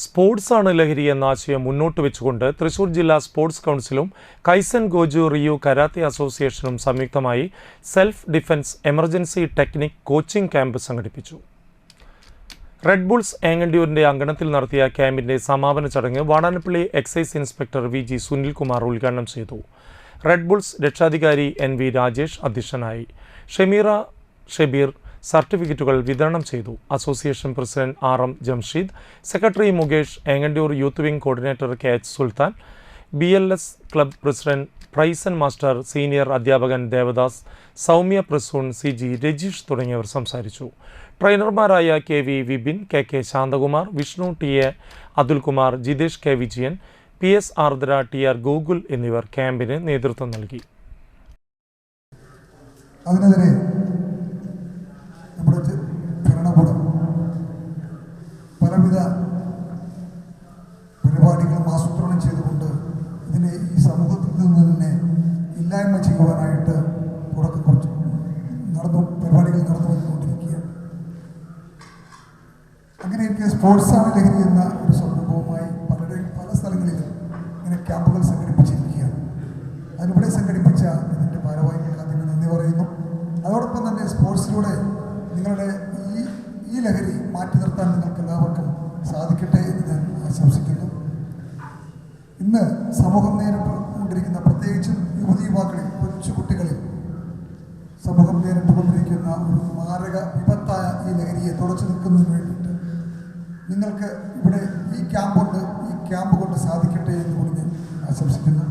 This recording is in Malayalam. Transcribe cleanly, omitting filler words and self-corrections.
സ്പോർട്സാണ് ലഹരി എന്ന ആശയം മുന്നോട്ട് വെച്ചുകൊണ്ട് തൃശൂർ ജില്ലാ സ്പോർട്സ് കൗൺസിലും കൈസൻ ഗോജു റിയു കരാത്തെ അസോസിയേഷനും സംയുക്തമായി self defence emergency technique coaching camp സംഘടിപ്പിച്ചു. റെഡ് ബുൾസ് ഏങ്ങണ്ടിയൂരിന്റെ അങ്കണത്തിൽ നടത്തിയ ക്യാമ്പിന്റെ സമാപന ചടങ്ങ് Vadanappally excise inspector V G Sunilkumar ഉദ്ഘാടനം ചെയ്തു. റെഡ് ബുൾസ് രക്ഷാധികാരി എൻ വി രാജേഷ് അധ്യക്ഷനായി. ഷമീറ ഷബീർ സർട്ടിഫിക്കറ്റുകൾ വിതരണം ചെയ്തു. Association president R M Jamsheed, secretary Mukesh, Engandiyoor youth wing coordinator K H Sultan, BLS club president പ്രൈസൻ മാസ്റ്റർ, സീനിയർ അധ്യാപകൻ ദേവദാസ്, സൗമ്യ പ്രസൂൺ, CG രജീഷ് തുടങ്ങിയവർ സംസാരിച്ചു. ട്രെയിനർമാരായ KV Vipin, KK Shantakumar, Vishnu TA Atulkumar, Jithesh K Vijayan, PS ആർദ്ര, TR ഗോകുൽ എന്നിവർ ക്യാമ്പിന് നേതൃത്വം നൽകി. അതിനെതിരെ നമ്മുടെ ഭരണകൂടം പലവിധ പരിപാടികളും ആസൂത്രണം ചെയ്തുകൊണ്ട് ഇതിനെ ഈ സമൂഹത്തിൽ നിന്ന് തന്നെ ഇല്ലായ്മ ചെയ്യുവാനായിട്ട് പരിപാടികൾ നടന്നു വന്നുകൊണ്ടിരിക്കുകയാണ്. അങ്ങനെയൊക്കെ സ്പോർട്സാണ് ലഹരി എന്ന ഒരു സംരംഭവുമായി പല സ്ഥലങ്ങളിലും ഇങ്ങനെ ക്യാമ്പുകൾ സംഘടിപ്പിച്ചിരിക്കുകയാണ്. അതിനിവിടെ സംഘടിപ്പിച്ച ഇതിൻ്റെ ഭാരവാഹികൾക്ക് അതിന് നന്ദി പറയുന്നു. അതോടൊപ്പം തന്നെ സ്പോർട്സിലൂടെ നിങ്ങളുടെ ഈ ലഹരി മാറ്റി നിർത്താൻ നിങ്ങൾക്ക് എല്ലാവർക്കും സാധിക്കട്ടെ എന്ന് ഞാൻ ആശംസിക്കുന്നു. ഇന്ന് സമൂഹം നേരിട്ടുകൊണ്ടിരിക്കുന്ന, പ്രത്യേകിച്ചും യുവതീവാക്കളിൽ, കൊച്ചുകുട്ടികളിൽ സമൂഹം നേരിട്ടുകൊണ്ടിരിക്കുന്ന ഒരു മാരക വിപത്തായ ഈ ലഹരിയെ തുടച്ചു നിൽക്കുന്നതിന് വേണ്ടിയിട്ട് നിങ്ങൾക്ക് ഇവിടെ ഈ ക്യാമ്പ് കൊണ്ട് സാധിക്കട്ടെ എന്ന് കൂടി ഞാൻ ആശംസിക്കുന്നു.